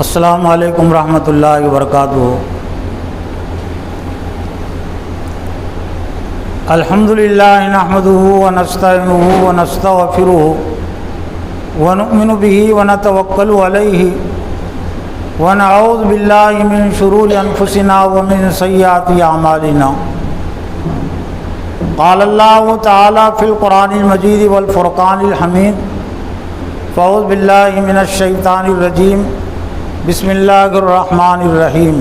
السلام علیکم ورحمۃ اللہ وبرکاتہ۔ الحمد للہ نحمده ونستعینه ونستغفره ونؤمن به ونتوکل علیہ ونعوذ باللہ من شرور انفسنا ومن سیئات اعمالنا۔ قال اللہ تعالی فی القرآن المجید والفرقان الحمید، فاعوذ باللہ من الشیطان الرجیم، بسم اللہ الرحمن الرحیم۔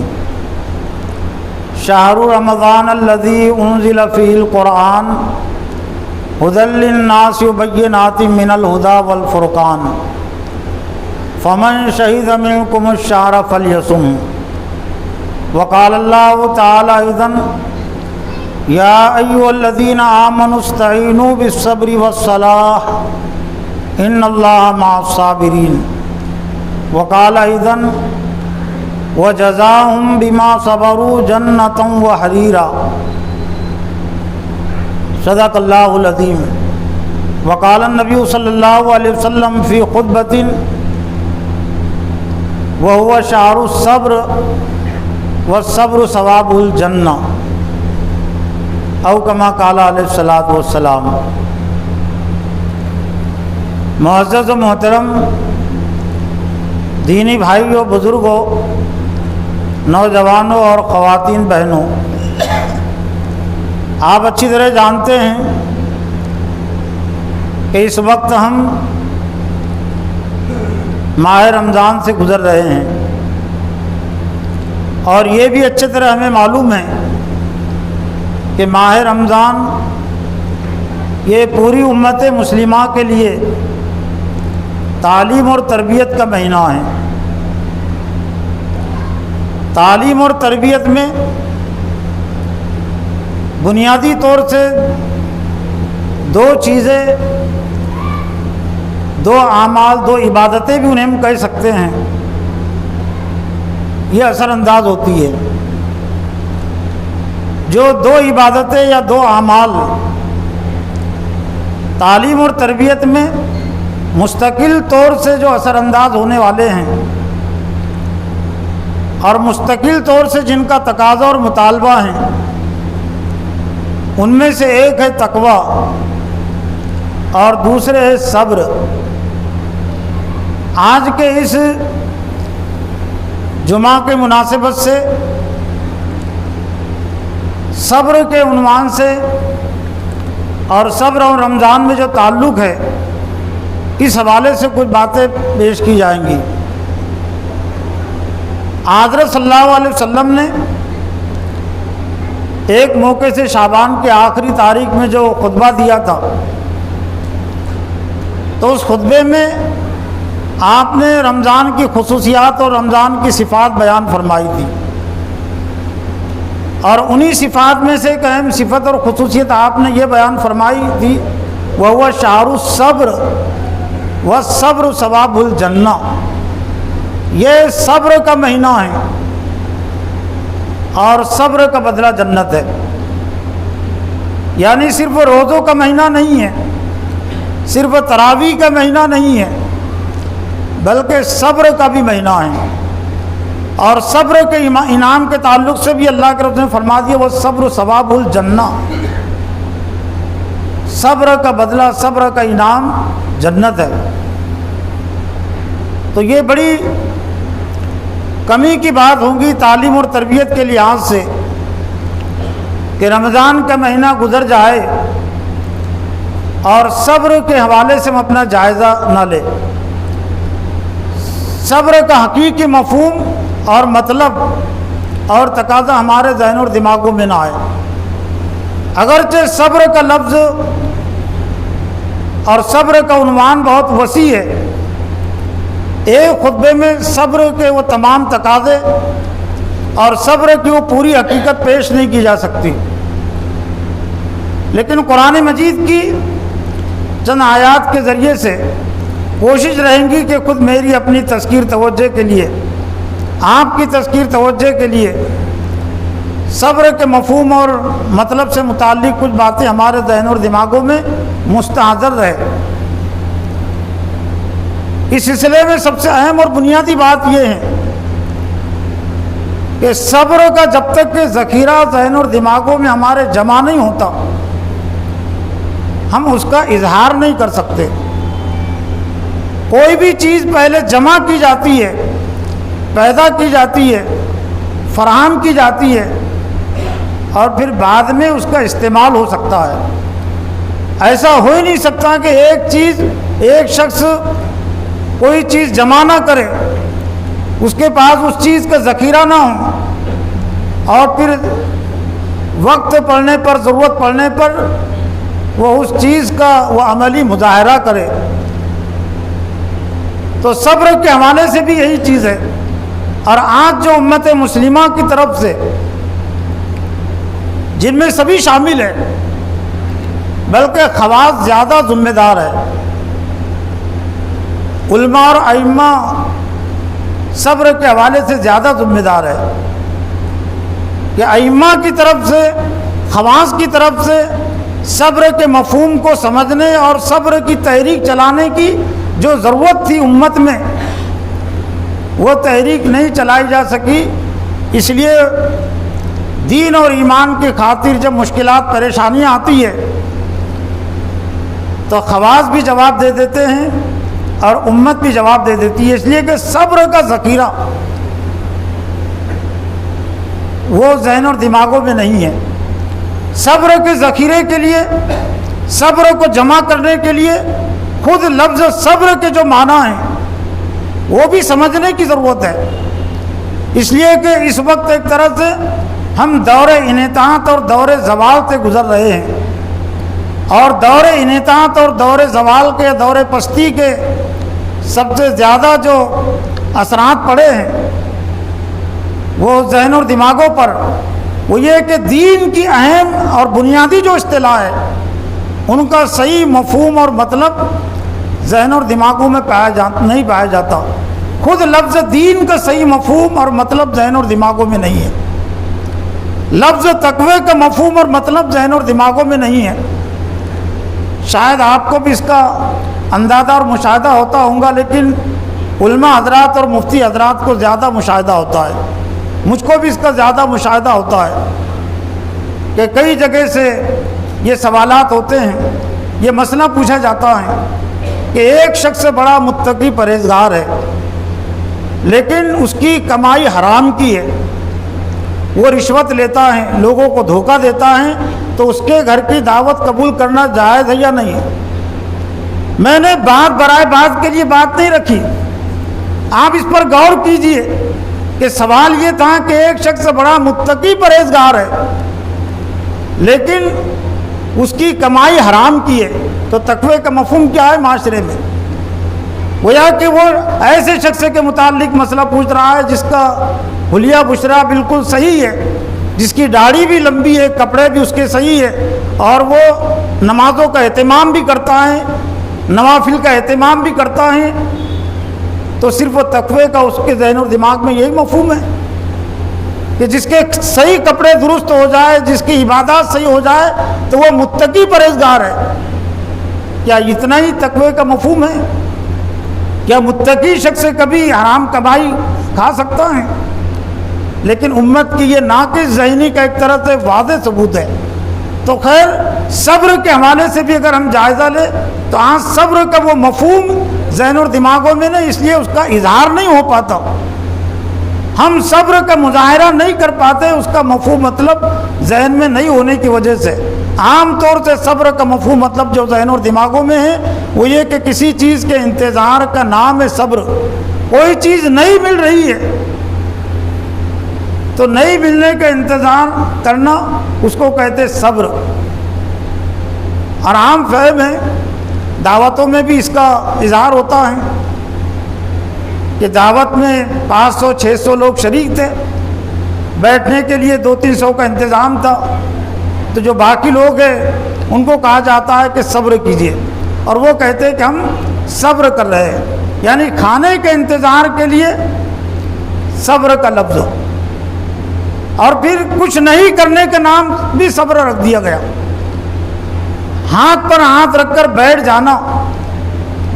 شہر رمضان الذی انزل فیہ القرآن ھدی للناس وبینات من الھدی والفرقان، فمن شہد منکم الشہر فلیصم۔ وقال اللہ تعالی ایضا یا ایھا الذین آمنوا استعینوا بالصبر والصلاۃ ان اللہ مع الصابرین۔ وقال ایضا وجزاهم بما صبروا جنة وحریرا۔ صدق اللہ العظیم۔ وقال النبی صلی اللہ علیہ وسلم فی خطبۃ وهو شہر الصبر والصبر ثواب الجنہ، او کما قال علیہ الصلاۃ والسلام۔ معزز و محترم دینی بھائیوں، بزرگوں، نوجوانوں اور خواتین بہنوں، آپ اچھی طرح جانتے ہیں کہ اس وقت ہم ماہ رمضان سے گزر رہے ہیں، اور یہ بھی اچھی طرح ہمیں معلوم ہے کہ ماہ رمضان یہ پوری امت مسلمہ کے لیے تعلیم اور تربیت کا مہینہ ہے۔ تعلیم اور تربیت میں بنیادی طور سے دو چیزیں، دو اعمال، دو عبادتیں بھی انہیں ہم کہہ سکتے ہیں، یہ اثر انداز ہوتی ہے۔ جو دو عبادتیں یا دو اعمال تعلیم اور تربیت میں مستقل طور سے جو اثر انداز ہونے والے ہیں، اور مستقل طور سے جن کا تقاضا اور مطالبہ ہے، ان میں سے ایک ہے تقوی اور دوسرے ہے صبر۔ آج کے اس جمعہ کے مناسبت سے صبر کے عنوان سے اور صبر اور رمضان میں جو تعلق ہے، اس حوالے سے کچھ باتیں پیش کی جائیں گی۔ حضرت صلی اللہ علیہ وسلم نے ایک موقع سے شعبان کے آخری تاریخ میں جو خطبہ دیا تھا، تو اس خطبے میں آپ نے رمضان کی خصوصیات اور رمضان کی صفات بیان فرمائی تھی، اور انہی صفات میں سے ایک اہم صفت اور خصوصیت آپ نے یہ بیان فرمائی تھی، وہ شہر الصبر والصبر ثواب الجنہ۔ یہ صبر کا مہینہ ہے اور صبر کا بدلہ جنت ہے۔ یعنی صرف روزوں کا مہینہ نہیں ہے، صرف تراویح کا مہینہ نہیں ہے، بلکہ صبر کا بھی مہینہ ہے۔ اور صبر کے انعام کے تعلق سے بھی اللہ کے رسول نے فرما دیا، وہ صبر ثواب الجنہ، صبر کا بدلہ، صبر کا انعام جنت ہے۔ تو یہ بڑی کمی کی بات ہوگی تعلیم اور تربیت کے لحاظ سے کہ رمضان کا مہینہ گزر جائے اور صبر کے حوالے سے ہم اپنا جائزہ نہ لیں، صبر کا حقیقی مفہوم اور مطلب اور تقاضا ہمارے ذہن اور دماغوں میں نہ آئے۔ اگرچہ صبر کا لفظ اور صبر کا عنوان بہت وسیع ہے، ایک خطبے میں صبر کے وہ تمام تقاضے اور صبر کی وہ پوری حقیقت پیش نہیں کی جا سکتی، لیکن قرآن مجید کی چند آیات کے ذریعے سے کوشش رہیں گی کہ خود میری اپنی تذکیر توجہ کے لیے، آپ کی تذکیر توجہ کے لیے صبر کے مفہوم اور مطلب سے متعلق کچھ باتیں ہمارے ذہن اور دماغوں میں مستحضر رہے۔ اس سلسلے میں سب سے اہم اور بنیادی بات یہ ہے کہ صبر کا جب تک کہ ذخیرہ ذہن اور دماغوں میں ہمارے جمع نہیں ہوتا، ہم اس کا اظہار نہیں کر سکتے۔ کوئی بھی چیز پہلے جمع کی جاتی ہے، پیدا کی جاتی ہے، فراہم کی جاتی ہے، اور پھر بعد میں اس کا استعمال ہو سکتا ہے۔ ایسا ہو ہی نہیں سکتا کہ ایک شخص کوئی چیز جمع نہ کرے، اس کے پاس اس چیز کا ذخیرہ نہ ہو، اور پھر وقت پڑنے پر، ضرورت پڑنے پر وہ اس چیز کا وہ عملی مظاہرہ کرے۔ تو صبر کے حوالے سے بھی یہی چیز ہے۔ اور آج جو امت مسلمہ کی طرف سے، جن میں سبھی شامل ہیں، بلکہ خواص زیادہ ذمہ دار ہے، علماء اور ائمہ صبر کے حوالے سے زیادہ ذمہ دار ہے کہ ائمہ کی طرف سے، خواص کی طرف سے صبر کے مفہوم کو سمجھنے اور صبر کی تحریک چلانے کی جو ضرورت تھی امت میں، وہ تحریک نہیں چلائی جا سکی۔ اس لیے دین اور ایمان کی خاطر جب مشکلات، پریشانیاں آتی ہے تو خواص بھی جواب دے دیتے ہیں اور امت بھی جواب دے دیتی ہے، اس لیے کہ صبر کا ذخیرہ وہ ذہن اور دماغوں میں نہیں ہے۔ صبر کے ذخیرے کے لیے، صبر کو جمع کرنے کے لیے خود لفظ صبر کے جو معنی ہیں وہ بھی سمجھنے کی ضرورت ہے۔ اس لیے کہ اس وقت ایک طرح سے ہم دور انحطاط اور دور زوال سے گزر رہے ہیں، اور دور انحطاط اور دور زوال کے، دور پستی کے سب سے زیادہ جو اثرات پڑے ہیں وہ ذہن اور دماغوں پر، وہ یہ کہ دین کی اہم اور بنیادی جو اصطلاح ہے ان کا صحیح مفہوم اور مطلب ذہن اور دماغوں میں نہیں پایا جاتا۔ خود لفظ دین کا صحیح مفہوم اور مطلب ذہن اور دماغوں میں نہیں ہے۔ لفظ تقوی کا مفہوم اور مطلب ذہن اور دماغوں میں نہیں ہے۔ شاید آپ کو بھی اس کا اندازہ اور مشاہدہ ہوتا ہوگا، لیکن علماء حضرات اور مفتی حضرات کو زیادہ مشاہدہ ہوتا ہے، مجھ کو بھی اس کا زیادہ مشاہدہ ہوتا ہے کہ کئی جگہ سے یہ سوالات ہوتے ہیں، یہ مسئلہ پوچھا جاتا ہے کہ ایک شخص بڑا متقی پرہیزگار ہے لیکن اس کی کمائی حرام کی ہے، وہ رشوت لیتا ہے، لوگوں کو دھوکہ دیتا ہے، تو اس کے گھر کی دعوت قبول کرنا جائز ہے یا نہیں ہے؟ میں نے بات برائے بات کے لیے بات نہیں رکھی، آپ اس پر غور کیجئے کہ سوال یہ تھا کہ ایک شخص بڑا متقی پرہیزگار ہے لیکن اس کی کمائی حرام کی ہے، تو تقوی کا مفہوم کیا ہے معاشرے میں؟ گویا کہ وہ ایسے شخص کے متعلق مسئلہ پوچھ رہا ہے جس کا حلیہ بشرا بالکل صحیح ہے، جس کی داڑھی بھی لمبی ہے، کپڑے بھی اس کے صحیح ہے، اور وہ نمازوں کا اہتمام بھی کرتا ہے، نوافل کا اہتمام بھی کرتا ہے، تو صرف وہ تقوی کا اس کے ذہن اور دماغ میں یہی مفہوم ہے کہ جس کے صحیح کپڑے درست ہو جائے، جس کی عبادات صحیح ہو جائے تو وہ متقی پرہیزگار ہے۔ کیا اتنا ہی تقوی کا مفہوم ہے؟ کیا متقی شخص کبھی حرام کمائی کھا سکتا ہے؟ لیکن امت کی یہ ناقص ذہنی کا ایک طرح سے واضح ثبوت ہے۔ تو خیر، صبر کے حوالے سے بھی اگر ہم جائزہ لیں تو آج صبر کا وہ مفہوم ذہن اور دماغوں میں نہیں، اس لیے اس کا اظہار نہیں ہو پاتا، ہم صبر کا مظاہرہ نہیں کر پاتے، اس کا مفہوم مطلب ذہن میں نہیں ہونے کی وجہ سے۔ عام طور سے صبر کا مفہوم مطلب جو ذہن اور دماغوں میں ہے وہ یہ کہ کسی چیز کے انتظار کا نام ہے صبر۔ کوئی چیز نہیں مل رہی ہے تو نہیں ملنے کا انتظار کرنا، اس کو کہتے صبر۔ اور عام فہم ہے، دعوتوں میں بھی اس کا اظہار ہوتا ہے کہ دعوت میں 500-600 لوگ شریک تھے، بیٹھنے کے لیے 200-300 کا انتظام تھا، تو جو باقی لوگ ہیں ان کو کہا جاتا ہے کہ صبر کیجئے، اور وہ کہتے ہیں کہ ہم صبر کر رہے ہیں، یعنی کھانے کے انتظار کے لیے صبر کا لفظ، اور پھر کچھ نہیں کرنے کا نام بھی صبر رکھ دیا گیا۔ ہاتھ پر ہاتھ رکھ کر بیٹھ جانا،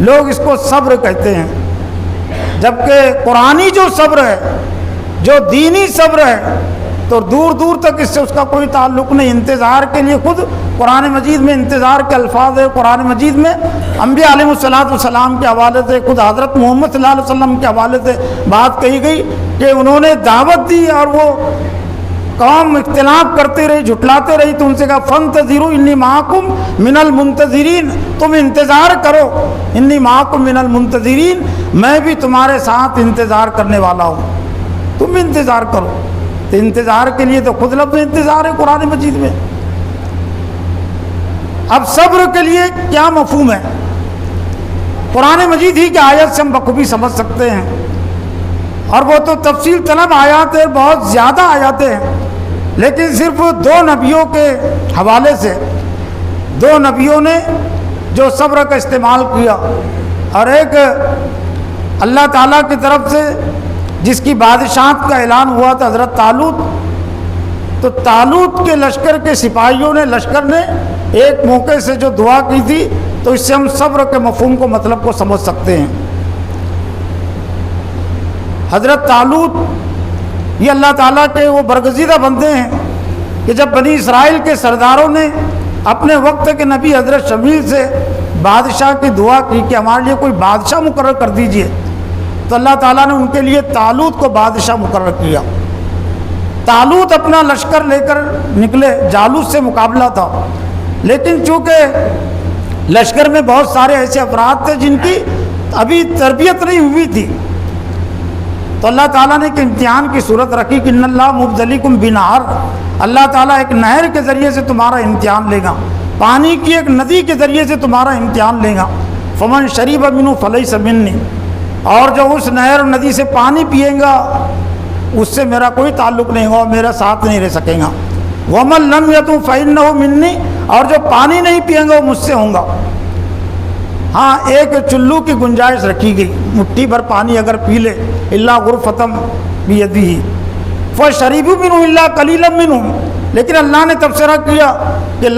لوگ اس کو صبر کہتے ہیں، جبکہ قرآنی جو صبر ہے جو دینی صبر ہے تو دور دور تک اس سے اس کا کوئی تعلق نہیں. انتظار کے لیے خود قرآن مجید میں انتظار کے الفاظ ہے. قرآن مجید میں انبیاء علیہ السلام کے حوالے سے خود حضرت محمد صلی اللہ علیہ وسلم کے حوالے سے بات کہی گئی کہ انہوں نے دعوت دی اور وہ قوم اختلاف کرتے رہی, جھٹلاتے رہی, تو ان سے کہا فانتظروا انی معکم من المنتظرین, تم انتظار کرو, انی معکم من المنتظرین, میں بھی تمہارے ساتھ انتظار کرنے والا ہوں, تم انتظار کرو. تو انتظار کے لیے تو خود لفظ انتظار ہے قرآن مجید میں. اب صبر کے لیے کیا مفہوم ہے؟ قرآن مجید ہی کی آیت سے ہم بخوبی سمجھ سکتے ہیں, اور وہ تو تفصیل طلب آیات ہے, بہت زیادہ آیاتیں ہیں, لیکن صرف 2 نبیوں کے حوالے سے, 2 نبیوں نے جو صبر کا استعمال کیا, اور ایک اللہ تعالیٰ کی طرف سے جس کی بادشاہت کا اعلان ہوا تھا, حضرت طالوت. تو طالوت کے لشکر کے سپاہیوں نے, لشکر نے ایک موقع سے جو دعا کی تھی, تو اس سے ہم صبر کے مفہوم کو, مطلب کو سمجھ سکتے ہیں. حضرت طالوت یہ اللہ تعالیٰ کے وہ برگزیدہ بندے ہیں کہ جب بنی اسرائیل کے سرداروں نے اپنے وقت کے نبی حضرت شمیل سے بادشاہ کی دعا کی کہ ہمارے لیے کوئی بادشاہ مقرر کر دیجئے, تو اللہ تعالیٰ نے ان کے لیے طالوت کو بادشاہ مقرر کیا. طالوت اپنا لشکر لے کر نکلے, جالوت سے مقابلہ تھا, لیکن چونکہ لشکر میں بہت سارے ایسے افراد تھے جن کی ابھی تربیت نہیں ہوئی تھی, تو اللہ تعالیٰ نے ایک امتحان کی صورت رکھی کہ ان اللہ مبتلیکم بنہر, اللہ تعالیٰ ایک نہر کے ذریعے سے تمہارا امتحان لے گا, پانی کی ایک ندی کے ذریعے سے تمہارا امتحان لے گا. فمن شریب منہ فلیس منی, اور جو اس نہر اور ندی سے پانی پیے گا اس سے میرا کوئی تعلق نہیں ہوگا, میرا ساتھ نہیں رہ سکے گا. ومن لم یتم فإنہ منی, اور جو پانی نہیں پیے گا وہ مجھ سے ہوں گا. ہاں ایک چلو کی گنجائش رکھی گئی, مٹھی بھر پانی اگر پی لے, الا غرفتم بیدہ فشربوا منہ الا قلیلا منہم, لیکن اللہ نے تبصرہ کیا کہ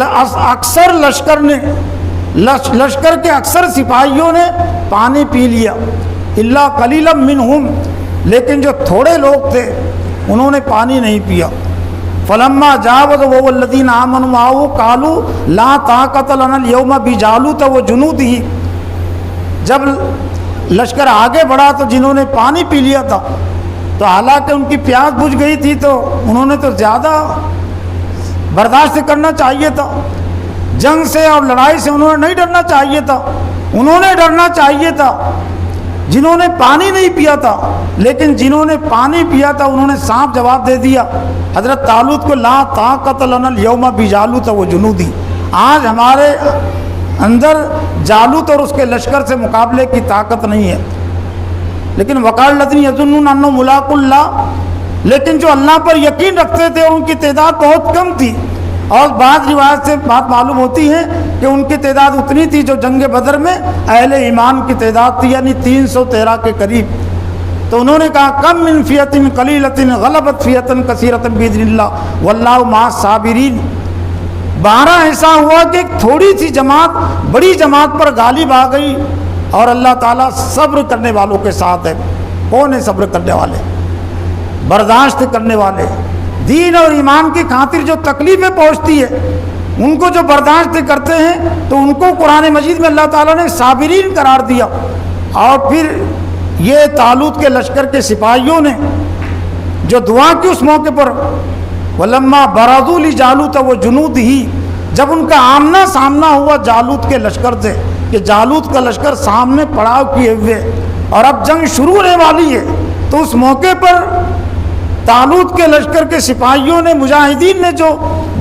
اکثر لشکر کے اکثر سپاہیوں نے پانی پی لیا, الا قلیلا منہم, لیکن جو تھوڑے لوگ تھے انہوں نے پانی نہیں پیا. فلما جاوز وہ الذین آمنوا معه قالوا لا طاقت لنا اليوم بجالوت وجنودہ, جب لشکر آگے بڑھا تو جنہوں نے پانی پی لیا تھا, تو حالانکہ ان کی پیاس بجھ گئی تھی, تو انہوں نے تو زیادہ برداشت کرنا چاہیے تھا, جنگ سے اور لڑائی سے انہوں نے نہیں ڈرنا چاہیے تھا, انہوں نے ڈرنا چاہیے تھا جنہوں نے پانی نہیں پیا تھا. لیکن جنہوں نے پانی پیا تھا انہوں نے صاف جواب دے دیا حضرت طالوت کو, لا طاقت لنا اليوم بجالوت وجنودہ, آج ہمارے اندر جالوت اور اس کے لشکر سے مقابلے کی طاقت نہیں ہے. لیکن وقال الذین یظنون انہم ملاقو اللہ, لیکن جو اللہ پر یقین رکھتے تھے ان کی تعداد بہت کم تھی, اور بعض روایت سے بات معلوم ہوتی ہے کہ ان کی تعداد اتنی تھی جو جنگ بدر میں اہل ایمان کی تعداد تھی, یعنی 313 کے قریب. تو انہوں نے کہا کم من فیۃ قلیلۃ غلبت فیۃ کثیرۃ باذن اللہ واللہ مع الصابرین. 12 ایسا ہوا کہ ایک تھوڑی سی جماعت بڑی جماعت پر غالب آ گئی, اور اللہ تعالیٰ صبر کرنے والوں کے ساتھ ہے. کون ہے صبر کرنے والے؟ برداشت کرنے والے, دین اور ایمان کی خاطر جو تکلیفیں پہنچتی ہے ان کو جو برداشت کرتے ہیں, تو ان کو قرآن مجید میں اللہ تعالیٰ نے صابرین قرار دیا. اور پھر یہ طالوت کے لشکر کے سپاہیوں نے جو دعا کی اس موقع پر, ولما برزوا لجالوت وجنودہ, جب ان کا آمنا سامنا ہوا جالوت کے لشکر سے, کہ جالوت کا لشکر سامنے پڑاؤ کیے ہوئے اور اب جنگ شروع ہونے والی ہے, تو اس موقع پر طالوت کے لشکر کے سپاہیوں نے, مجاہدین نے جو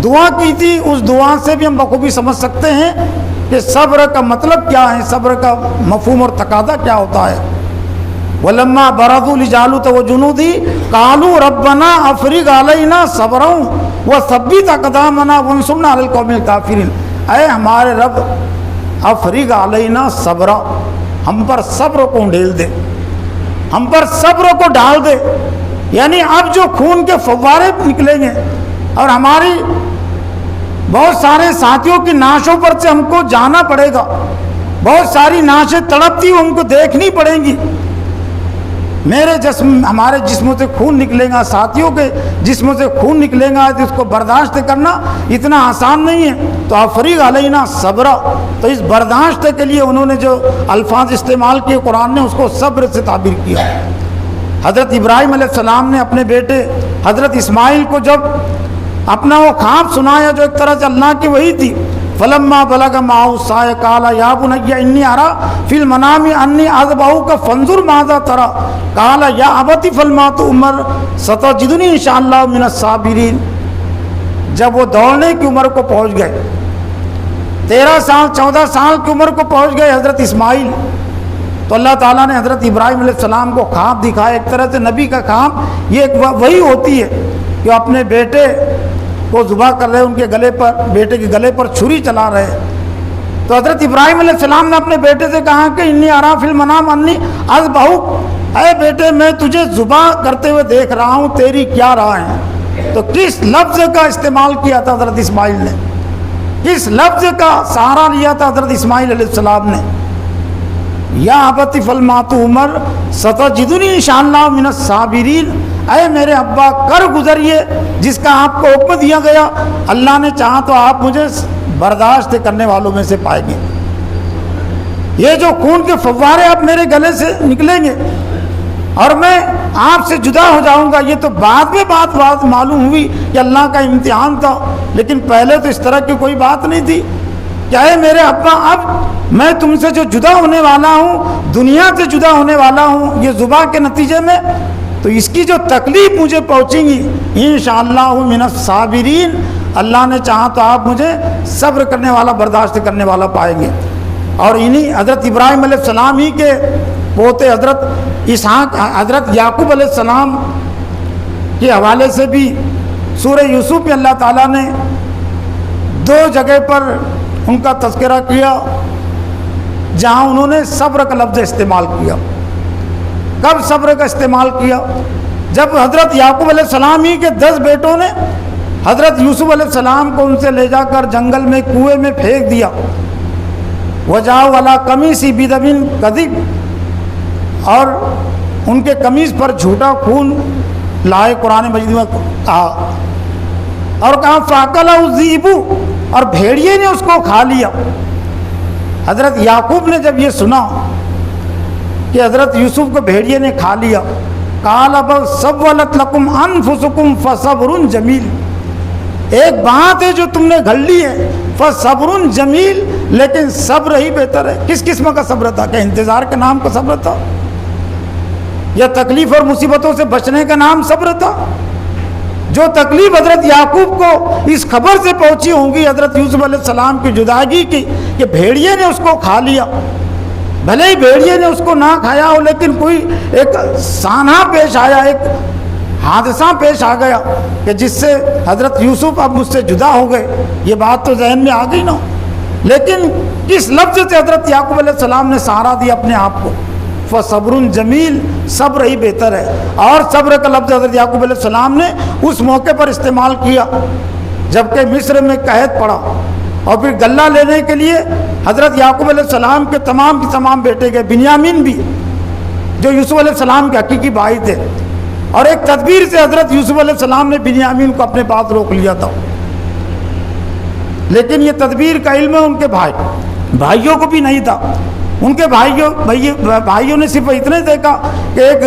دعا کی تھی, اس دعا سے بھی ہم بخوبی سمجھ سکتے ہیں کہ صبر کا مطلب کیا ہے, صبر کا مفہوم اور تقاضا کیا ہوتا ہے. وَلَمَّا بَرَزُوا لِجَالُوتَ وَجُنُودِهِ قَالُوا رَبَّنَا أَفْرِغْ عَلَيْنَا صَبْرًا وَثَبِّتْ أَقْدَامَنَا وَانصُرْنَا عَلَى الْقَوْمِ الْكَافِرِينَ, اے ہمارے رب افریغ علینا صبرا, ہم پر صبر کو ڈھیل دے, ہم پر صبر کو ڈال دے. یعنی اب جو خون کے فوارے نکلیں گے اور ہماری بہت سارے ساتھیوں کی نعشوں پر سے ہم کو جانا پڑے گا, بہت ساری نعشیں تڑپتی ہم کو دیکھنی پڑیں گی, میرے جسم ہمارے جسموں سے خون نکلے گا، ساتھیوں کے جسموں سے خون نکلے گا، اس کو برداشت کرنا اتنا آسان نہیں ہے. تو افریغ علینا صبر، تو اس برداشت کے لیے انہوں نے جو الفاظ استعمال کیے قرآن نے اس کو صبر سے تعبیر کیا. حضرت ابراہیم علیہ السلام نے اپنے بیٹے حضرت اسماعیل کو جب اپنا وہ خواب سنایا جو ایک طرح سے اللہ کی وحی تھی، فلما بلغ معه السعي قال يا بني اني ارى في المنام اني اذبحك فانظر ماذا ترى قال يا ابت افعل ما تؤمر ستجدني ان شاء الله من الصابرين. جب وہ دوڑنے کی عمر کو پہنچ گئے، 13 سال 14 سال کی عمر کو پہنچ گئے حضرت اسماعیل، تو اللہ تعالیٰ نے حضرت ابراہیم علیہ السلام کو خواب دکھایا. ایک طرح سے نبی کا خواب یہ ایک وہی ہوتی ہے کہ اپنے بیٹے کو ذبح کر رہے، ان کے گلے پر، بیٹے کے گلے پر چھری چلا رہے. تو حضرت ابراہیم علیہ السلام نے اپنے بیٹے سے کہا کہ انی ارا فی المنام انی اذبحک، اے بیٹے میں تجھے ذبح کرتے ہوئے دیکھ رہا ہوں، تیری کیا رائے ہے؟ تو کس لفظ کا استعمال کیا تھا حضرت اسماعیل نے، کس لفظ کا سہارا لیا تھا حضرت اسماعیل علیہ السلام نے؟ یا ابت افعل ما تؤمر ستجدنی ان شاء اللہ من الصابرین، اے میرے ابا کر گزریے جس کا آپ کو حکم دیا گیا، اللہ نے چاہا تو آپ مجھے برداشت کرنے والوں میں سے پائیں گے. یہ جو خون کے فوارے آپ میرے گلے سے نکلیں گے اور میں آپ سے جدا ہو جاؤں گا، یہ تو بعد میں بات معلوم ہوئی کہ اللہ کا امتحان تھا، لیکن پہلے تو اس طرح کی کوئی بات نہیں تھی. کیا ہے میرے ابا، اب میں تم سے جو جدا ہونے والا ہوں، دنیا سے جدا ہونے والا ہوں یہ ذبح کے نتیجے میں، تو اس کی جو تکلیف مجھے پہنچیں گی انشاءاللہ من الصابرین، اللہ نے چاہا تو آپ مجھے صبر کرنے والا، برداشت کرنے والا پائیں گے. اور انہی حضرت ابراہیم علیہ السلام ہی کے پوتے حضرت اسحاق، حضرت یعقوب علیہ السلام کے حوالے سے بھی سورہ یوسف میں اللہ تعالیٰ نے 2 جگہ پر ان کا تذکرہ کیا جہاں انہوں نے صبر کا لفظ استعمال کیا. کب صبر کا استعمال کیا؟ جب حضرت یعقوب علیہ السلام ہی کے 10 بیٹوں نے حضرت یوسف علیہ السلام کو ان سے لے جا کر جنگل میں کنویں میں پھینک دیا. وَجَاءُوا عَلَىٰ قَمِيصِهِ بِدَمٍ كَذِبٍ، اور ان کے قمیص پر جھوٹا خون لائے، قرآن مجید میں کہا، اور کہا فَأَكَلَهُ الذِّئْبُ، اور بھیڑیے نے اس کو کھا لیا. حضرت یعقوب نے جب یہ سنا کہ حضرت یوسف کو بھیڑیے نے کھا لیا، قَالَ بَلْ سَوَّلَتْ لَكُمْ أَنفُسُكُمْ فَصَبْرٌ جَمِيلٌ، ایک بات ہے جو تم نے گھڑ لی ہے، فَصَبْرٌ جَمِيلٌ، لیکن صبر ہی بہتر ہے. کس قسم کا صبر تھا؟ کہ انتظار کے نام کا صبر تھا، یا تکلیف اور مصیبتوں سے بچنے کا نام صبر تھا؟ جو تکلیف حضرت یعقوب کو اس خبر سے پہنچی ہوں گی حضرت یوسف علیہ السلام کی جدائی کی کہ بھیڑیے نے اس کو کھا لیا، بھلے ہی بھیڑیے نے اس کو نہ کھایا ہو، لیکن کوئی ایک سانحہ پیش آیا، ایک حادثہ پیش آ گیا کہ جس سے حضرت یوسف اب مجھ سے جدا ہو گئے، یہ بات تو ذہن میں آ گئی نا. لیکن کس لفظ سے حضرت یعقوب علیہ السلام نے سہارا دیا اپنے آپ کو؟ فَصَبْرٌ جَمِيلٌ، صبر ہی بہتر ہے. اور صبر کا لفظ حضرت یعقوب علیہ السلام نے اس موقع پر استعمال کیا جبکہ مصر میں قحط پڑا، اور پھر غلہ لینے کے لیے حضرت یعقوب علیہ السلام کے تمام بیٹے گئے، بنیامین بھی جو یوسف علیہ السلام کے حقیقی بھائی تھے، اور ایک تدبیر سے حضرت یوسف علیہ السلام نے بنیامین کو اپنے پاس روک لیا تھا. لیکن یہ تدبیر کا علم ان کے بھائیوں کو بھی نہیں تھا. ان کے بھائیوں نے صرف اتنے دیکھا کہ ایک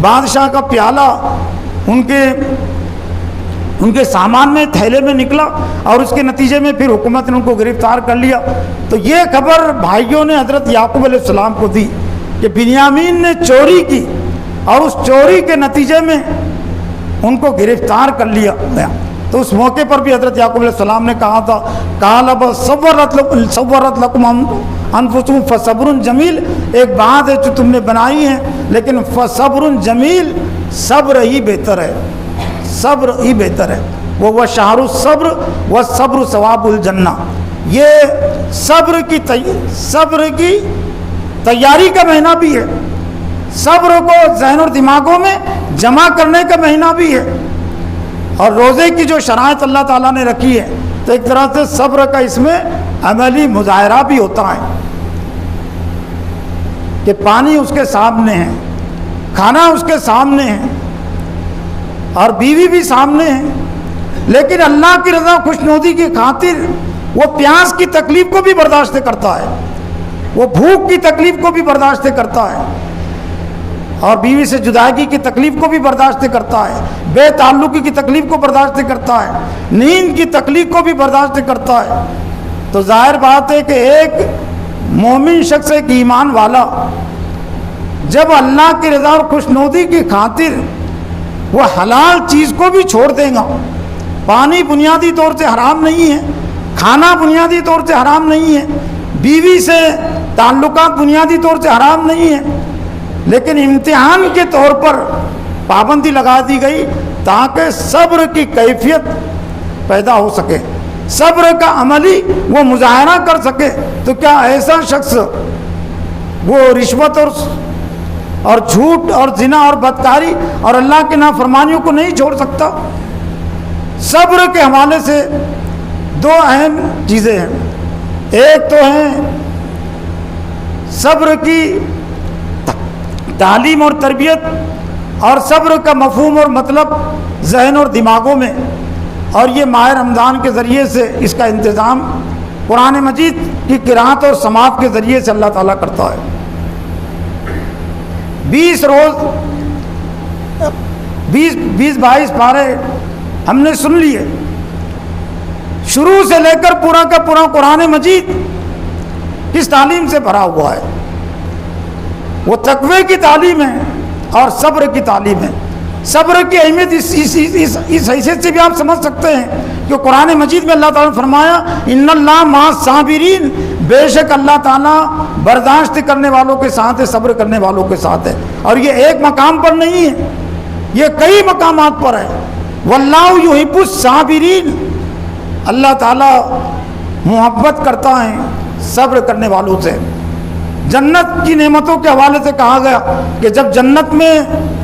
بادشاہ کا پیالہ ان کے سامان میں، تھیلے میں نکلا، اور اس کے نتیجے میں پھر حکومت نے ان کو گرفتار کر لیا. تو یہ خبر بھائیوں نے حضرت یعقوب علیہ السلام کو دی کہ بنیامین نے چوری کی، اور اس چوری کے نتیجے میں ان کو گرفتار کر لیا گیا. تو اس موقع پر بھی حضرت یعقوب علیہ السلام نے کہا تھا قَالَ بَلْ سَوَّلَتْ لَكُمْ أَنفُسُكُمْ فَصَبْرٌ جَمِيلٌ، ایک بات ہے جو تم نے بنائی ہے، لیکن فَصَبْرٌ جَمِيلٌ، صبر ہی بہتر ہے، صبر ہی بہتر ہے. وہ شہر الصبر والصبر ثواب الجنہ، یہ صبر کی تیاری کا مہینہ بھی ہے، صبر کو ذہن اور دماغوں میں جمع کرنے کا مہینہ بھی ہے. اور روزے کی جو شرائط اللہ تعالیٰ نے رکھی ہے، تو ایک طرح سے صبر کا اس میں عملی مظاہرہ بھی ہوتا ہے کہ پانی اس کے سامنے ہے، کھانا اس کے سامنے ہے اور بیوی بھی سامنے ہے، لیکن اللہ کی رضا خوشنودی کی خاطر وہ پیاس کی تکلیف کو بھی برداشت کرتا ہے، وہ بھوک کی تکلیف کو بھی برداشت کرتا ہے، اور بیوی سے جدائی کی تکلیف کو بھی برداشت کرتا ہے، بے تعلقی کی تکلیف کو برداشت کرتا ہے، نیند کی تکلیف کو بھی برداشت کرتا ہے۔ تو ظاہر بات ہے کہ ایک مومن شخص، ایک ایمان والا، جب اللہ کی رضا اور خوشنودی کی خاطر وہ حلال چیز کو بھی چھوڑ دے گا، پانی بنیادی طور سے حرام نہیں ہے، کھانا بنیادی طور سے حرام نہیں ہے، بیوی سے تعلقات بنیادی طور سے حرام نہیں ہے، لیکن امتحان کے طور پر پابندی لگا دی گئی تاکہ صبر کی کیفیت پیدا ہو سکے، صبر کا عملی وہ مظاہرہ کر سکے۔ تو کیا ایسا شخص وہ رشوت اور جھوٹ اور زنا اور بدکاری اور اللہ کی نافرمانیوں کو نہیں چھوڑ سکتا؟ صبر کے حوالے سے دو اہم چیزیں ہیں، ایک تو ہے صبر کی تعلیم اور تربیت، اور صبر کا مفہوم اور مطلب ذہن اور دماغوں میں، اور یہ ماہ رمضان کے ذریعے سے اس کا انتظام قرآن مجید کی قرأت اور سماعت کے ذریعے سے اللہ تعالیٰ کرتا ہے۔ 20-22 پارے ہم نے سن لیے، شروع سے لے کر پورا کا پورا قرآن مجید کس تعلیم سے بھرا ہوا ہے؟ وہ تقوی کی تعلیم ہے اور صبر کی تعلیم ہے۔ صبر کی اہمیت اس حیثیت سے بھی آپ سمجھ سکتے ہیں کہ قرآن مجید میں اللہ تعالیٰ نے فرمایا ان اللہ مع الصابرین، بے شک اللہ تعالیٰ برداشت کرنے والوں کے ساتھ ہے، صبر کرنے والوں کے ساتھ ہے، اور یہ ایک مقام پر نہیں ہے، یہ کئی مقامات پر ہے۔ واللہ یحب الصابرین، اللہ تعالیٰ محبت کرتا ہے صبر کرنے والوں سے۔ جنت کی نعمتوں کے حوالے سے کہا گیا کہ جب جنت میں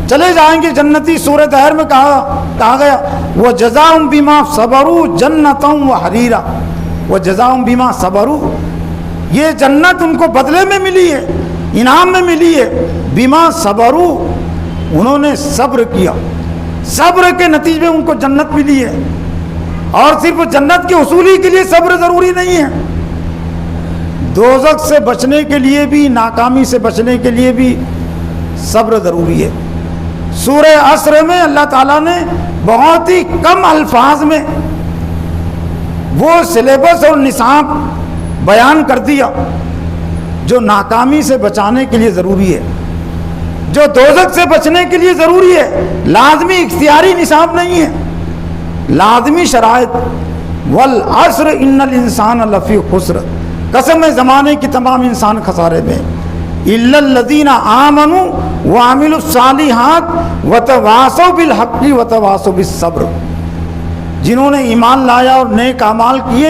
چلے جائیں گے جنتی، سورہ دہر میں کہا گیا وَجَزَاهُمْ بِمَا صَبَرُوا جَنَّةً وَحَرِيرًا، وَجَزَاهُمْ بِمَا صَبَرُوا، یہ جنت ان کو بدلے میں ملی ہے، انعام میں ملی ہے، بِمَا صَبَرُوا، انہوں نے صبر کیا، صبر کے نتیجے میں ان کو جنت ملی ہے۔ اور صرف جنت کے حصولی کے لیے صبر ضروری نہیں ہے، دوزخ سے بچنے کے لیے بھی، ناکامی سے بچنے کے لیے بھی صبر ضروری ہے۔ سورہ عصر میں اللہ تعالیٰ نے بہت ہی کم الفاظ میں وہ سلیبس اور نصاب بیان کر دیا جو ناکامی سے بچانے کے لیے ضروری ہے، جو دوزخ سے بچنے کے لیے ضروری ہے، لازمی اختیاری نصاب نہیں ہے، لازمی شرائط۔ والعصر ان الانسان لفی خسر، قسم زمانے کی تمام انسان خسارے میں، الا الذین آمنوا وعملوا الصالحات وتواصوا بالحق وتواصوا بالصبر، جنہوں نے ایمان لایا اور نیک اعمال کیے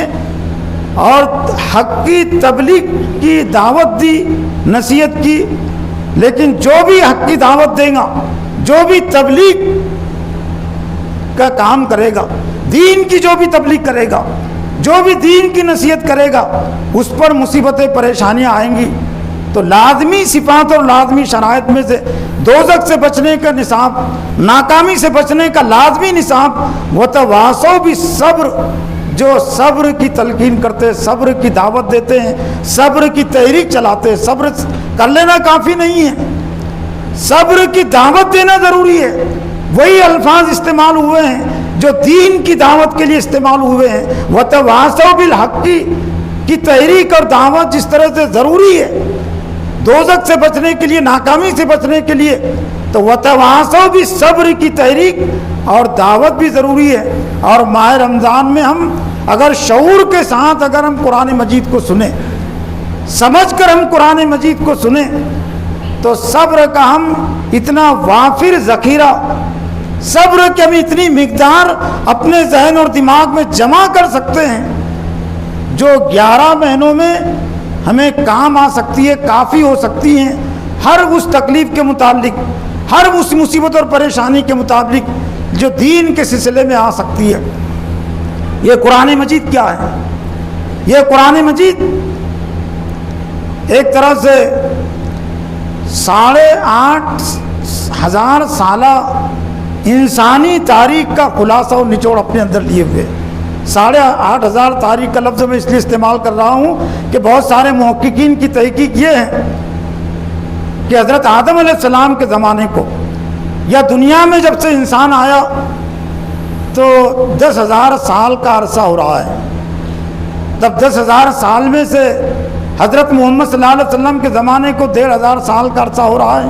اور حق کی تبلیغ کی دعوت دی، نصیحت کی۔ لیکن جو بھی حق کی دعوت دے گا، جو بھی تبلیغ کا کام کرے گا، دین کی جو بھی تبلیغ کرے گا، جو بھی دین کی نصیحت کرے گا، اس پر مصیبتیں پریشانیاں آئیں گی۔ تو لازمی صفات اور لازمی شرائط میں سے دوزخ سے بچنے کا نصاب، ناکامی سے بچنے کا لازمی نصاب وتواصوا بالصبر، جو صبر کی تلقین کرتے، صبر کی دعوت دیتے ہیں، صبر کی تحریک چلاتے ہیں۔ صبر کر لینا کافی نہیں ہے، صبر کی دعوت دینا ضروری ہے۔ وہی الفاظ استعمال ہوئے ہیں جو دین کی دعوت کے لیے استعمال ہوئے ہیں، وتواصوا بالحق کی تحریک اور دعوت جس طرح سے ضروری ہے دوزخ سے بچنے کے لیے، ناکامی سے بچنے کے لیے، تو وتواصوا بالصبر کی تحریک اور دعوت بھی ضروری ہے۔ اور ماہ رمضان میں ہم اگر شعور کے ساتھ اگر ہم قرآن مجید کو سنیں، سمجھ کر ہم قرآن مجید کو سنیں، تو صبر کا ہم اتنا وافر ذخیرہ، صبر کی ہم اتنی مقدار اپنے ذہن اور دماغ میں جمع کر سکتے ہیں جو 11 مہینوں میں ہمیں کام آ سکتی ہے، کافی ہو سکتی ہیں، ہر اس تکلیف کے متعلق، ہر اس مصیبت اور پریشانی کے مطابق جو دین کے سلسلے میں آ سکتی ہے۔ یہ قرآن مجید کیا ہے؟ یہ قرآن مجید ایک طرح سے 8.5 1000 سالہ انسانی تاریخ کا خلاصہ اور نچوڑ اپنے اندر لیے ہوئے. 8,500 تاریخ کا لفظ میں اس لیے استعمال کر رہا ہوں کہ بہت سارے محققین کی تحقیق یہ ہے کہ حضرت آدم علیہ السلام کے زمانے کو یا دنیا میں جب سے انسان آیا تو 10,000 سال کا عرصہ ہو رہا ہے. تب 10,000 سال میں سے حضرت محمد صلی اللہ علیہ وسلم کے زمانے کو 1,500 سال کا عرصہ ہو رہا ہے.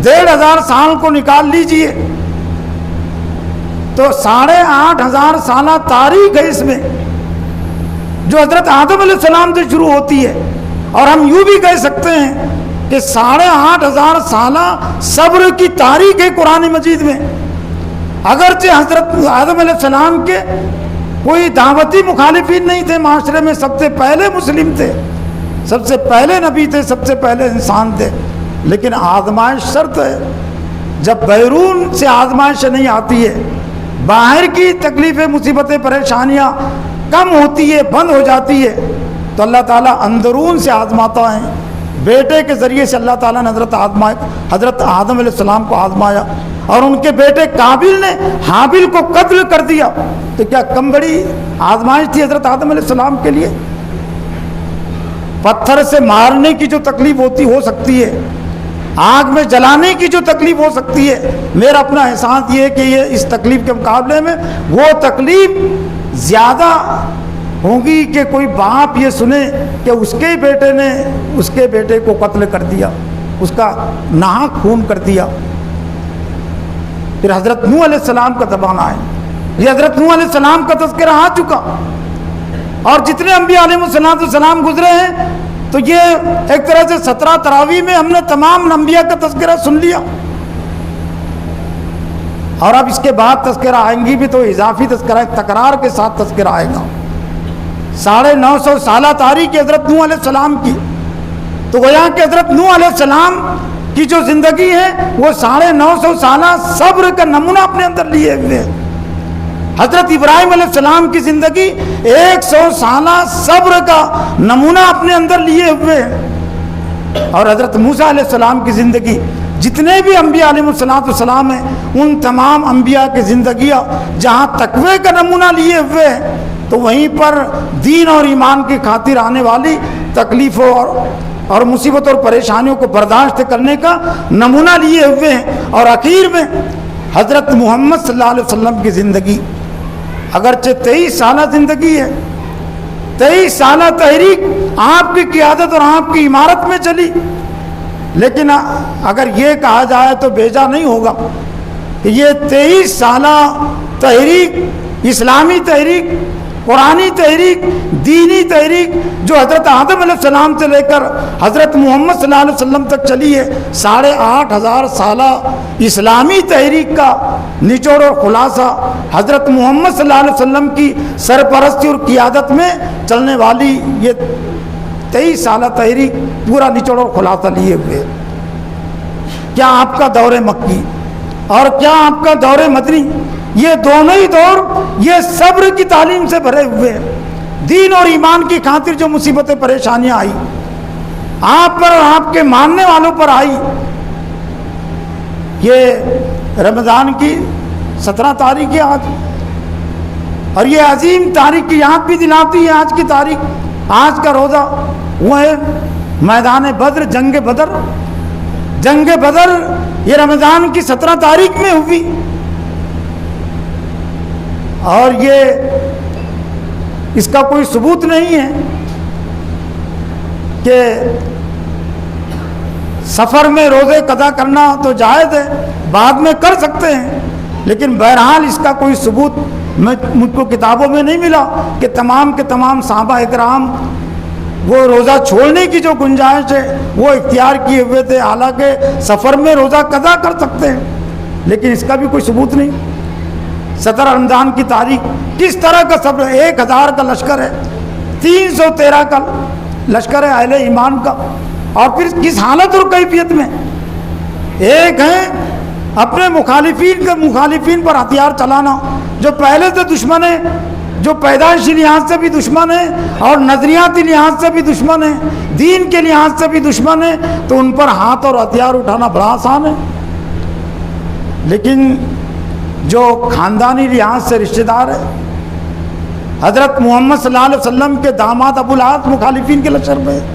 1,500 سال کو نکال لیجئے تو 8,500 سالہ تاریخ ہے اس میں جو حضرت آدم علیہ السلام سے شروع ہوتی ہے. اور ہم یوں بھی کہہ سکتے ہیں کہ 8,500 سالہ صبر کی تاریخ ہے قرآن مجید میں. اگرچہ حضرت آدم علیہ السلام کے کوئی دعوتی مخالفین نہیں تھے معاشرے میں، سب سے پہلے مسلم تھے، سب سے پہلے نبی تھے، سب سے پہلے انسان تھے، لیکن آزمائش شرط ہے. جب بیرون سے آزمائش نہیں آتی ہے، باہر کی تکلیفیں مصیبتیں پریشانیاں کم ہوتی ہے، بند ہو جاتی ہے، تو اللہ تعالیٰ اندرون سے آزماتا ہے. بیٹے کے ذریعے سے اللہ تعالیٰ نے حضرت آدم علیہ السلام کو آزمایا اور ان کے بیٹے قابل نے حابل کو قتل کر دیا. تو کیا کم بڑی آزمائش تھی حضرت آدم علیہ السلام کے لیے؟ پتھر سے مارنے کی جو تکلیف ہو سکتی ہے، آگ میں جلانے کی جو تکلیف ہو سکتی ہے، میرا اپنا احساس یہ ہے کہ یہ اس تکلیف کے مقابلے میں وہ تکلیف زیادہ ہوگی کہ کوئی باپ یہ سنے کہ اس کے بیٹے نے اس کے بیٹے کو قتل کر دیا، اس کا ناحق خون کر دیا. پھر حضرت نوح علیہ السلام کا زمانہ ہے. یہ حضرت نوح علیہ السلام کا تذکرہ آ چکا، اور جتنے انبیاء علیہ السلام گزرے ہیں تو یہ ایک طرح سے 17 تراویح میں ہم نے تمام انبیاء کا تذکرہ سن لیا. اور اب اس کے بعد تذکرہ آئیں گی بھی تو اضافی تذکرہ تکرار کے ساتھ تذکرہ آئے گا. 950 سالہ تاریخ حضرت نوح علیہ السلام کی، تو گویا کہ حضرت نوح علیہ السلام کی جو زندگی ہے وہ 950 سالہ صبر کا نمونہ اپنے اندر لیے ہوئے. حضرت ابراہیم علیہ السلام کی زندگی 100 سالہ صبر کا نمونہ اپنے اندر لیے ہوئے. اور حضرت موسیٰ علیہ السلام کی زندگی، جتنے بھی انبیاء علیہ السلام ہیں ان تمام انبیاء کی زندگیاں جہاں تقوی کا نمونہ لیے ہوئے ہیں تو وہیں پر دین اور ایمان کی خاطر آنے والی تکلیفوں اور مصیبتوں اور پریشانیوں کو برداشت کرنے کا نمونہ لیے ہوئے ہیں. اور آخر میں حضرت محمد صلی اللہ علیہ وسلم کی زندگی، اگرچہ 23 سالہ زندگی ہے، 23 سالہ تحریک آپ کی قیادت اور آپ کی عمارت میں چلی، لیکن اگر یہ کہا جائے تو بیجا نہیں ہوگا کہ یہ 23 سالہ تحریک، اسلامی تحریک، قرآنی تحریک، دینی تحریک جو حضرت آدم علیہ السلام سے لے کر حضرت محمد صلی اللہ علیہ وسلم تک چلی ہے، 8,500 سالہ اسلامی تحریک کا نچوڑ اور خلاصہ حضرت محمد صلی اللہ علیہ وسلم کی سرپرستی اور قیادت میں چلنے والی یہ 23 سالہ تحریک پورا نچوڑ اور خلاصہ لیے ہوئے. کیا آپ کا دور مکی اور کیا آپ کا دور مدنی، یہ دونوں ہی دور یہ صبر کی تعلیم سے بھرے ہوئے ہیں. دین اور ایمان کی خاطر جو مصیبتیں پریشانیاں آئی آپ پر اور آپ کے ماننے والوں پر آئی، یہ رمضان کی 17 تاریخ ہے آج، اور یہ عظیم تاریخ کی یاد بھی دلاتی ہے آج کی تاریخ. آج کا روزہ وہ ہے میدان بدر، جنگ بدر. جنگ بدر یہ رمضان کی 17 تاریخ میں ہوئی، اور یہ اس کا کوئی ثبوت نہیں ہے کہ سفر میں روزے قضا کرنا تو جائز ہے، بعد میں کر سکتے ہیں، لیکن بہرحال اس کا کوئی ثبوت مجھ کو کتابوں میں نہیں ملا کہ تمام کے تمام صحابہ اکرام وہ روزہ چھوڑنے کی جو گنجائش ہے وہ اختیار کیے ہوئے تھے، حالانکہ سفر میں روزہ قضا کر سکتے ہیں، لیکن اس کا بھی کوئی ثبوت نہیں. 17 رمضان کی تاریخ کس طرح کا صبر، 1000 کا لشکر ہے، 313 کا لشکر ہے اہل ایمان کا، اور پھر کس حالت اور کیفیت میں. ایک ہے اپنے مخالفین پر ہتھیار چلانا جو پہلے سے دشمن ہے، جو پیدائشی لحاظ سے بھی دشمن ہے اور نظریاتی لحاظ سے بھی دشمن ہے، دین کے لحاظ سے بھی دشمن ہے، تو ان پر ہاتھ اور ہتھیار اٹھانا بڑا آسان ہے. لیکن جو خاندانی لحاظ سے رشتہ دار ہے، حضرت محمد صلی اللہ علیہ وسلم کے داماد ابو العاص مخالفین کے لشکر میں ہیں،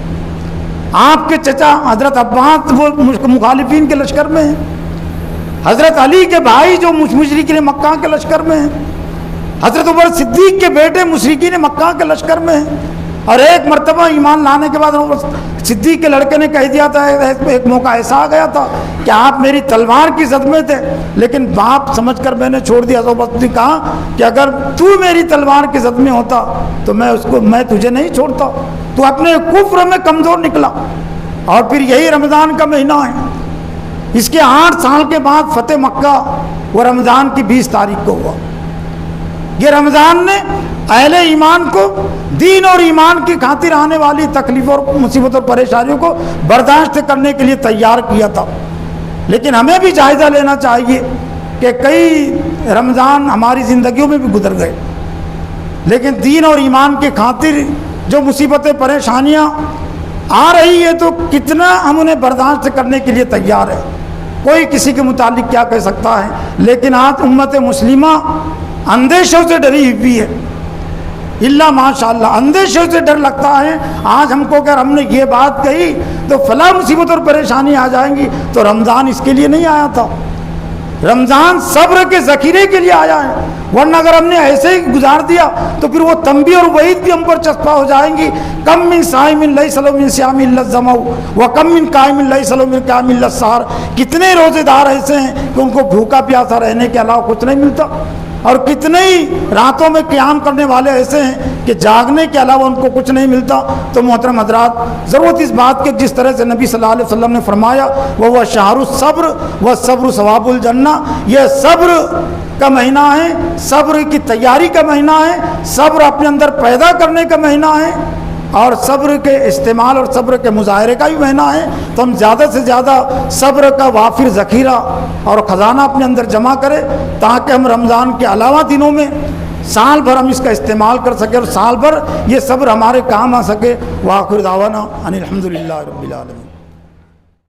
آپ کے چچا حضرت عباس وہ مخالفین کے لشکر میں ہیں، حضرت علی کے بھائی جو مشرکین مکہ کے لشکر میں ہیں، حضرت عمر صدیق کے بیٹے مشرکین مکہ کے لشکر میں ہیں۔ اور ایک مرتبہ ایمان لانے کے بعد عمر صدیق کے لڑکے نے کہہ دیا تھا، ایک موقع ایسا آ گیا تھا کہ آپ میری تلوار کی زد میں تھے، لیکن باپ سمجھ کر میں نے چھوڑ دیا۔ عمر نے کہا کہ اگر تو میری تلوار کی زد میں ہوتا تو میں تجھے نہیں چھوڑتا، تو اپنے کفر میں کمزور نکلا۔ اور پھر یہی رمضان کا مہینہ ہے، اس کے 8 سال کے بعد فتح مکہ وہ رمضان کی 20 تاریخ کو ہوا۔ یہ رمضان نے اہل ایمان کو دین اور ایمان کی خاطر آنے والی تکلیفوں اور مصیبتوں اور پریشانیوں کو برداشت کرنے کے لیے تیار کیا تھا۔ لیکن ہمیں بھی جائزہ لینا چاہیے کہ کئی رمضان ہماری زندگیوں میں بھی گزر گئے، لیکن دین اور ایمان کی خاطر جو مصیبتیں پریشانیاں آ رہی ہے تو کتنا ہم انہیں برداشت کرنے کے لیے تیار ہے۔ کوئی کسی کے متعلق کیا کہہ سکتا ہے، لیکن آج امت مسلمہ اندیشوں سے ڈری ہوئی ہے، اللہ ماشاء اللہ اندیشوں سے ڈر لگتا ہے۔ آج ہم کو اگر ہم نے یہ بات کہی تو فلاں مصیبت اور پریشانی آ جائیں گی، تو رمضان اس کے لیے نہیں آیا تھا، رمضان صبر کے ذخیرے کے لیے آیا ہے۔ ورنہ اگر ہم نے ایسے ہی گزار دیا تو پھر وہ تنبیہ اور وعید بھی ہم پر چسپاں ہو جائیں گی۔ کم من صائم لیس لہ من صیام الا الظمأ وکم من قائم لیس لہ من قیام الا السحر۔ کتنے روزے دار ایسے ہیں کہ ان کو بھوکا پیاسا رہنے کے علاوہ کچھ نہیں ملتا، اور کتنے ہی راتوں میں قیام کرنے والے ایسے ہیں کہ جاگنے کے علاوہ ان کو کچھ نہیں ملتا۔ تو محترم حضرات، ضرورت اس بات کے جس طرح سے نبی صلی اللہ علیہ وسلم نے فرمایا وہ شہر الصبر والصبر ثواب الجنہ، یہ صبر کا مہینہ ہے، صبر کی تیاری کا مہینہ ہے، صبر اپنے اندر پیدا کرنے کا مہینہ ہے، اور صبر کے استعمال اور صبر کے مظاہرے کا بھی مہینہ ہے۔ تو ہم زیادہ سے زیادہ صبر کا وافر ذخیرہ اور خزانہ اپنے اندر جمع کریں، تاکہ ہم رمضان کے علاوہ دنوں میں سال بھر ہم اس کا استعمال کر سکیں اور سال بھر یہ صبر ہمارے کام آ سکے۔ وآخر دعوانا ان الحمد للہ رب العالمین۔